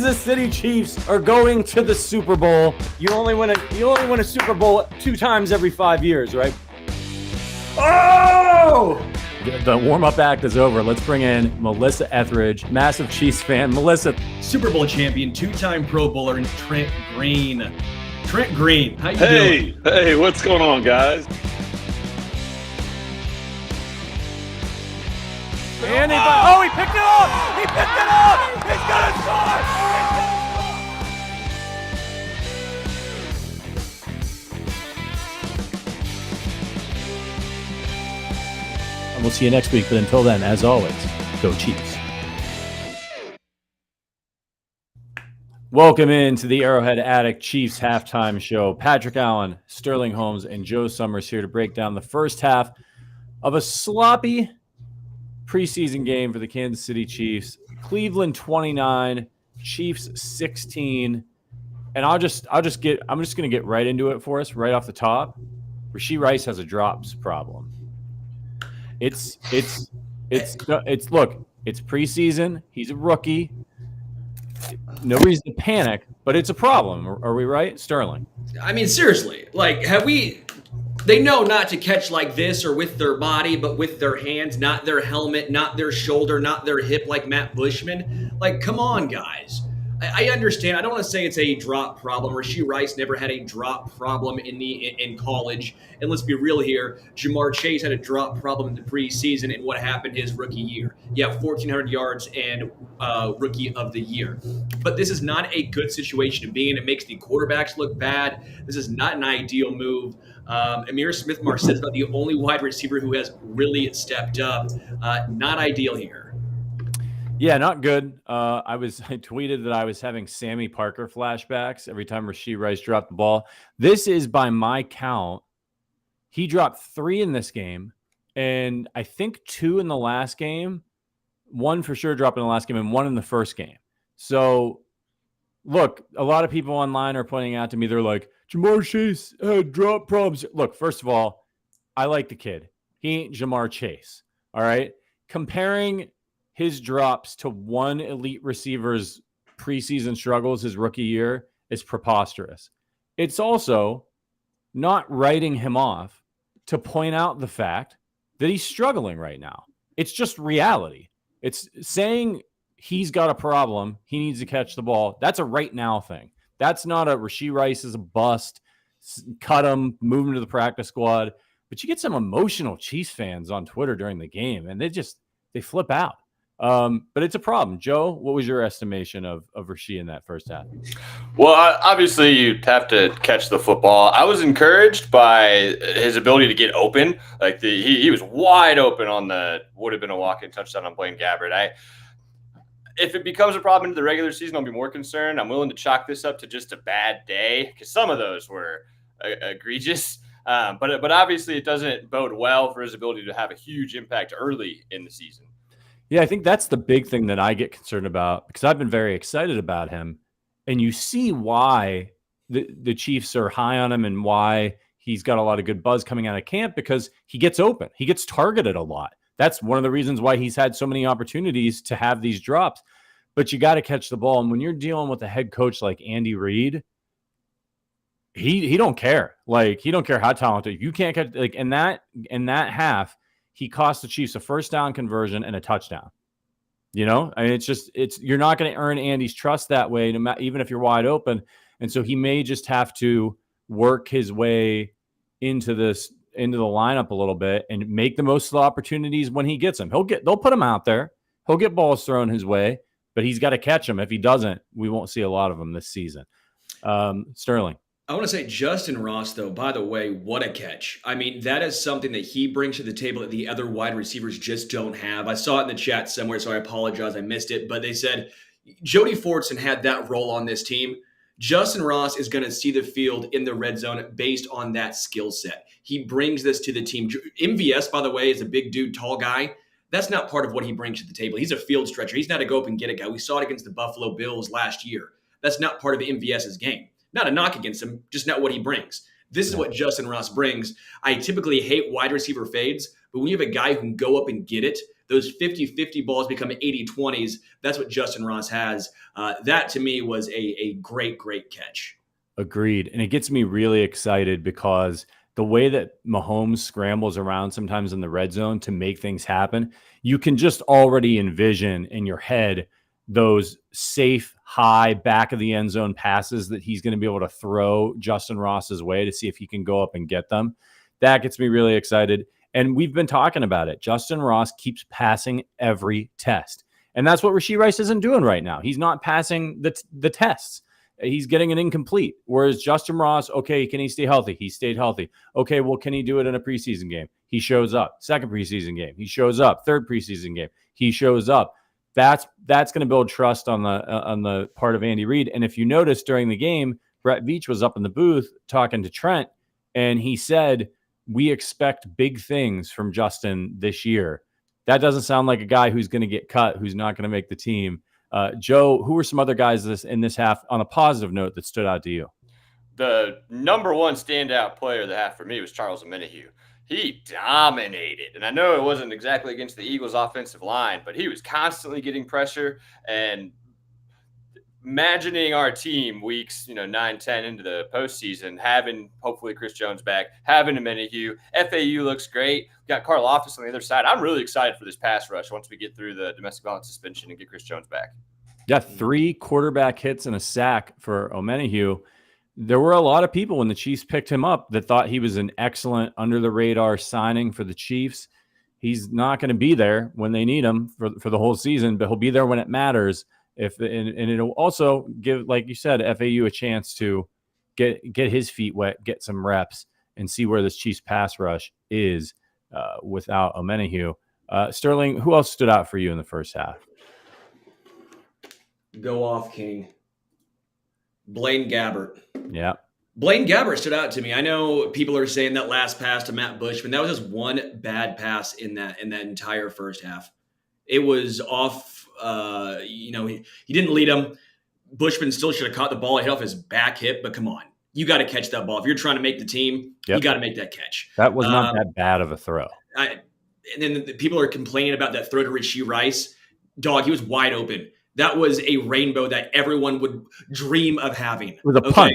Kansas City Chiefs are going to the Super Bowl. You only win a Super Bowl 2 times every 5 years, right? Oh! The warm-up act is over. Let's bring in Melissa Etheridge, massive Chiefs fan. Melissa. Super Bowl champion, 2-time Pro Bowler, and Trent Green. Trent Green, how you doing? Hey, what's going on, guys? And he picked it up! He picked it up! He's gonna score! And we'll see you next week. But until then, as always, go Chiefs. Welcome into the Arrowhead Addict Chiefs halftime show. Patrick Allen, Sterling Holmes, and Joe Summers here to break down the first half of a sloppy preseason game for the Kansas City Chiefs. Cleveland 29, Chiefs 16. And I'm just going to get right into it for us right off the top. Rashee Rice has a drops problem. It's preseason. He's a rookie. No reason to panic, but it's a problem. Are we right, Sterling? I mean, seriously, they know not to catch like this or with their body, but with their hands, not their helmet, not their shoulder, not their hip like Matt Bushman. Like, come on, guys. I understand. I don't want to say it's a drop problem. Rashee Rice never had a drop problem in college. And let's be real here. Jamar Chase had a drop problem in the preseason, and what happened his rookie year? Yeah, 1,400 yards and rookie of the year. But this is not a good situation to be in. It makes the quarterbacks look bad. This is not an ideal move. Amir Smith-Marset is about the only wide receiver who has really stepped up. Not ideal here. Yeah, not good. I tweeted that I was having Sammy Parker flashbacks every time Rashee Rice dropped the ball. This is, by my count, he dropped 3 in this game, and I think 2 in the last game. 1 for sure dropped in the last game, and 1 in the first game. So, look, a lot of people online are pointing out to me, they're like, Jamar Chase had drop problems. Look, first of all, I like the kid. He ain't Jamar Chase, all right? Comparing his drops to one elite receiver's preseason struggles his rookie year is preposterous. It's also not writing him off to point out the fact that he's struggling right now. It's just reality. It's saying he's got a problem, he needs to catch the ball. That's a right now thing. That's not a Rashee Rice is a bust, cut him, move him to the practice squad. But you get some emotional Chiefs fans on Twitter during the game, and they flip out. But it's a problem. Joe, what was your estimation of Rashee in that first half? Well, obviously you have to catch the football. I was encouraged by his ability to get open. Like he was wide open on would have been a walk-in touchdown on Blaine Gabbert. If it becomes a problem into the regular season, I'll be more concerned. I'm willing to chalk this up to just a bad day because some of those were egregious. But obviously it doesn't bode well for his ability to have a huge impact early in the season. Yeah, I think that's the big thing that I get concerned about because I've been very excited about him. And you see why the Chiefs are high on him and why he's got a lot of good buzz coming out of camp because he gets open. He gets targeted a lot. That's one of the reasons why he's had so many opportunities to have these drops. But you got to catch the ball. And when you're dealing with a head coach like Andy Reid, he don't care. Like, he don't care how talented. You can't catch, like, in that half, he cost the Chiefs a first down conversion and a touchdown. You know, I mean, you're not going to earn Andy's trust that way, even if you're wide open. And so he may just have to work his way into the lineup a little bit and make the most of the opportunities when he gets them. They'll put him out there. He'll get balls thrown his way, but he's got to catch them. If he doesn't, we won't see a lot of them this season. Sterling. I want to say Justin Ross, though, by the way, what a catch. I mean, that is something that he brings to the table that the other wide receivers just don't have. I saw it in the chat somewhere, so I apologize. I missed it. But they said Jody Fortson had that role on this team. Justin Ross is going to see the field in the red zone based on that skill set. He brings this to the team. MVS, by the way, is a big dude, tall guy. That's not part of what he brings to the table. He's a field stretcher. He's not a go up and get a guy. We saw it against the Buffalo Bills last year. That's not part of MVS's game. Not a knock against him, just not what he brings. This is what Justin Ross brings. I typically hate wide receiver fades, but when you have a guy who can go up and get it, those 50-50 balls become 80-20s. That's what Justin Ross has. That to me was a great catch. Agreed. And it gets me really excited because the way that Mahomes scrambles around sometimes in the red zone to make things happen, you can just already envision in your head those safe, high, back of the end zone passes that he's going to be able to throw Justin Ross's way to see if he can go up and get them. That gets me really excited. And we've been talking about it. Justin Ross keeps passing every test. And that's what Rashee Rice isn't doing right now. He's not passing the tests. He's getting an incomplete. Whereas Justin Ross, okay, can he stay healthy? He stayed healthy. Okay, well, can he do it in a preseason game? He shows up. Second preseason game, he shows up. Third preseason game, he shows up. That's going to build trust on the part of Andy Reid. And if you notice during the game, Brett Veach was up in the booth talking to Trent, and he said, we expect big things from Justin this year. That doesn't sound like a guy who's going to get cut, who's not going to make the team. Joe, who were some other guys in this half on a positive note that stood out to you? The number one standout player of the half for me was Charles Omenihu. He dominated. And I know it wasn't exactly against the Eagles' offensive line, but he was constantly getting pressure. And imagining our team weeks 9-10 into the postseason, having hopefully Chris Jones back, having Omenihu. FAU looks great. We got Carl Office on the other side. I'm really excited for this pass rush once we get through the domestic violence suspension and get Chris Jones back. Yeah, 3 quarterback hits and a sack for Omenihu. There were a lot of people when the Chiefs picked him up that thought he was an excellent under-the-radar signing for the Chiefs. He's not going to be there when they need him for the whole season, but he'll be there when it matters. And it'll also give, like you said, FAU a chance to get his feet wet, get some reps, and see where this Chiefs pass rush is without Omenihu. Sterling, who else stood out for you in the first half? Go off, King. Blaine Gabbert. Yeah. Blaine Gabbert stood out to me. I know people are saying that last pass to Matt Bushman, that was just one bad pass in that entire first half. It was off. He didn't lead him. Bushman still should have caught the ball. It hit off his back hip, but come on. You got to catch that ball. If you're trying to make the team, You got to make that catch. That was not that bad of a throw. And then the people are complaining about that throw to Rashee Rice. Dog, he was wide open. That was a rainbow that everyone would dream of having. It was a punt.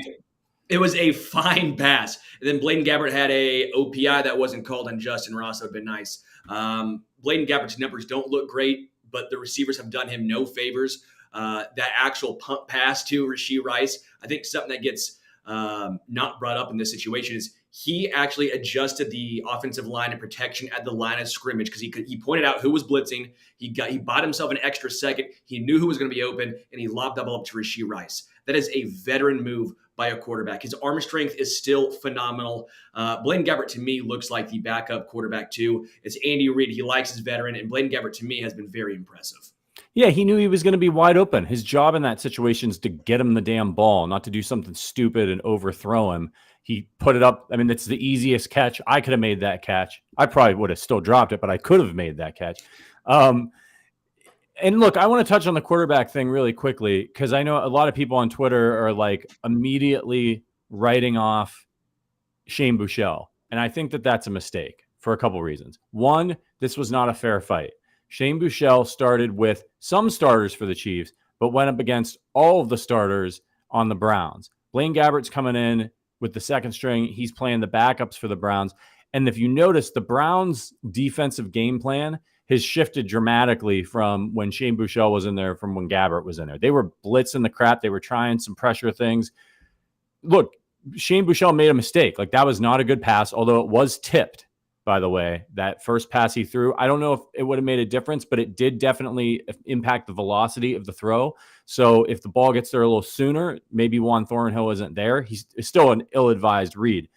It was a fine pass. And then Blaine Gabbert had a OPI that wasn't called on Justin Ross. That would have been nice. Blaine Gabbert's numbers don't look great, but the receivers have done him no favors. That actual pump pass to Rashee Rice, I think something that gets not brought up in this situation is he actually adjusted the offensive line and protection at the line of scrimmage because he pointed out who was blitzing. He bought himself an extra second. He knew who was going to be open, and he lobbed the ball up to Rashee Rice. That is a veteran move by a quarterback. His arm strength is still phenomenal. Blaine Gabbert, to me, looks like the backup quarterback, too. It's Andy Reid. He likes his veteran, and Blaine Gabbert, to me, has been very impressive. Yeah, he knew he was going to be wide open. His job in that situation is to get him the damn ball, not to do something stupid and overthrow him. He put it up. I mean, it's the easiest catch. I could have made that catch. I probably would have still dropped it, but I could have made that catch. And look, I want to touch on the quarterback thing really quickly because I know a lot of people on Twitter are like immediately writing off Shane Buechele. And I think that that's a mistake for a couple reasons. One, this was not a fair fight. Shane Buechele started with some starters for the Chiefs, but went up against all of the starters on the Browns. Blaine Gabbert's coming in with the second string. He's playing the backups for the Browns. And if you notice, the Browns' defensive game plan has shifted dramatically from when Shane Buechele was in there, from when Gabbert was in there. They were blitzing the crap. They were trying some pressure things. Look, Shane Buechele made a mistake. Like, that was not a good pass, although it was tipped, by the way. That first pass he threw, I don't know if it would have made a difference, but it did definitely impact the velocity of the throw. So if the ball gets there a little sooner, maybe Juan Thornhill isn't there. He's still an ill-advised read.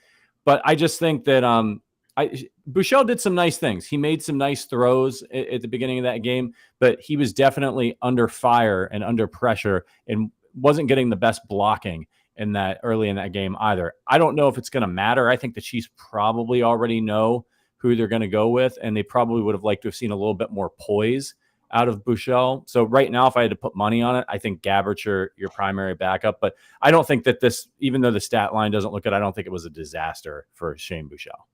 But I just think that Buechele did some nice things. He made some nice throws at the beginning of that game, but he was definitely under fire and under pressure and wasn't getting the best blocking in that early in that game either. I don't know if it's going to matter. I think the Chiefs probably already know who they're going to go with, and they probably would have liked to have seen a little bit more poise out of Buechele. So right now, if I had to put money on it, I think Gabbert's your primary backup. But I don't think that this, even though the stat line doesn't look good, I don't think it was a disaster for Shane Buechele.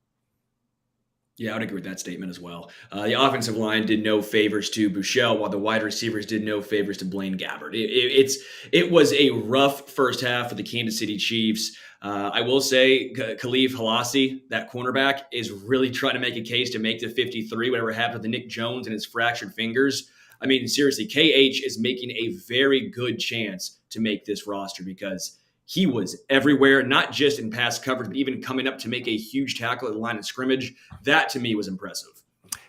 Yeah, I would agree with that statement as well. The offensive line did no favors to Bouchel, while the wide receivers did no favors to Blaine Gabbert. It was a rough first half for the Kansas City Chiefs. I will say, Khalif Halasi, that cornerback, is really trying to make a case to make the 53. Whatever happened to Nick Jones and his fractured fingers. I mean, seriously, KH is making a very good chance to make this roster because he was everywhere, not just in pass coverage, but even coming up to make a huge tackle at the line of scrimmage. That to me was impressive.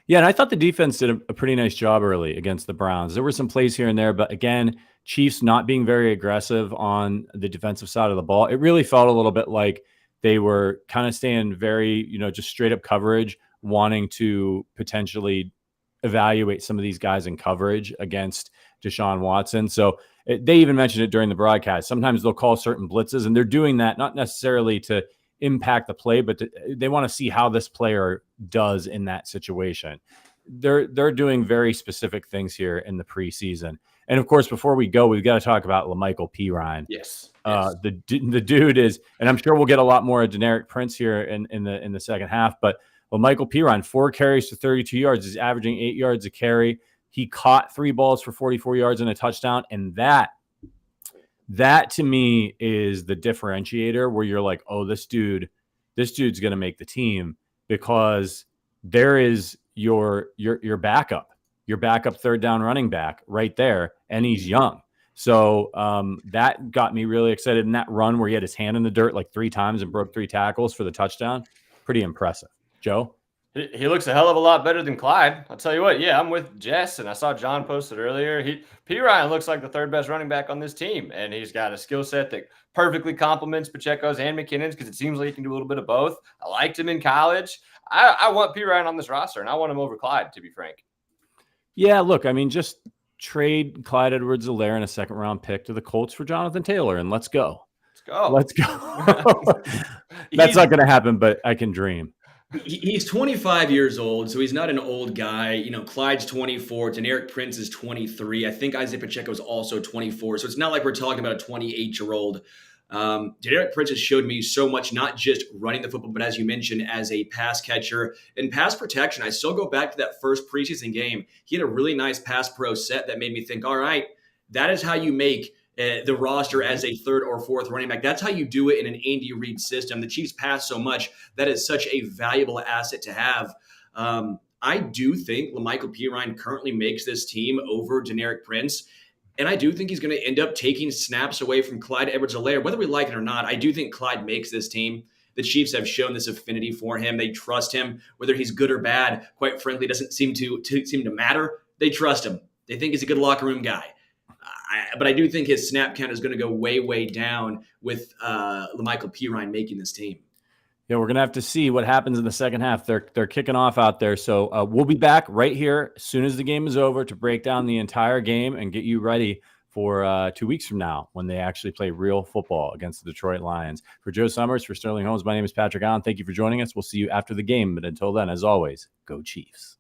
Yeah, and I thought the defense did a pretty nice job early against the Browns. There were some plays here and there, but again, Chiefs not being very aggressive on the defensive side of the ball. It really felt a little bit like they were kind of staying very, just straight up coverage, wanting to potentially evaluate some of these guys in coverage against Deshaun Watson. So they even mentioned it during the broadcast. Sometimes they'll call certain blitzes, and they're doing that not necessarily to impact the play, but they want to see how this player does in that situation. They're doing very specific things here in the preseason. And of course, before we go, we've got to talk about LaMichael Pirine. Yes. The dude is, and I'm sure we'll get a lot more of Deneric Prince here in the second half, but LaMichael Pirine, 4 carries for 32 yards, is averaging 8 yards a carry. He caught 3 balls for 44 yards and a touchdown. And that to me is the differentiator where you're like, oh, this dude's going to make the team, because there is your backup third down running back right there. And he's young. So that got me really excited. And that run where he had his hand in the dirt like 3 times and broke 3 tackles for the touchdown, pretty impressive. Joe? He looks a hell of a lot better than Clyde. I'll tell you what, yeah, I'm with Jess, and I saw John posted earlier. Pirine looks like the 3rd best running back on this team, and he's got a skill set that perfectly complements Pacheco's and McKinnon's, because it seems like he can do a little bit of both. I liked him in college. I want Pirine on this roster, and I want him over Clyde, to be frank. Yeah, look, I mean, just trade Clyde Edwards-Helaire and a 2nd-round pick to the Colts for Jonathan Taylor, and let's go. Let's go. That's not going to happen, but I can dream. He's 25 years old, so he's not an old guy. Clyde's 24. Deneric Prince is 23. I think Isaiah Pacheco is also 24. So it's not like we're talking about a 28-year-old. Deneric Prince has showed me so much, not just running the football, but as you mentioned, as a pass catcher and pass protection. I still go back to that first preseason game. He had a really nice pass pro set that made me think, all right, that is how you make the roster as a 3rd or 4th running back. That's how you do it in an Andy Reid system. The Chiefs pass so much. That is such a valuable asset to have. I do think LaMichael Pirine currently makes this team over Deneric Prince. And I do think he's going to end up taking snaps away from Clyde Edwards-Helaire. Whether we like it or not, I do think Clyde makes this team. The Chiefs have shown this affinity for him. They trust him. Whether he's good or bad, quite frankly, doesn't seem to matter. They trust him. They think he's a good locker room guy. But I do think his snap count is going to go way, way down with LaMichael Pirine making this team. Yeah, we're going to have to see what happens in the second half. They're kicking off out there. So we'll be back right here as soon as the game is over to break down the entire game and get you ready for 2 weeks from now when they actually play real football against the Detroit Lions. For Joe Summers, for Sterling Holmes, my name is Patrick Allen. Thank you for joining us. We'll see you after the game. But until then, as always, go Chiefs.